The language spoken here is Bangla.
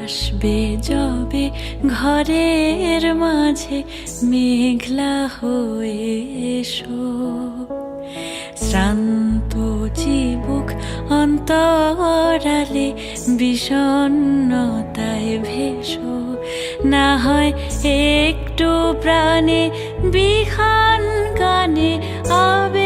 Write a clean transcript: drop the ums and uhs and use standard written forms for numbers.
আসবে যবে ঘরের মাঝে মেঘলা হয়ে এসো, শ্রান্ত চিবুক অন্তরালে বিষণ্ণতায় ভেসো, না হয় একটু প্রাণে বিহান গানে আবে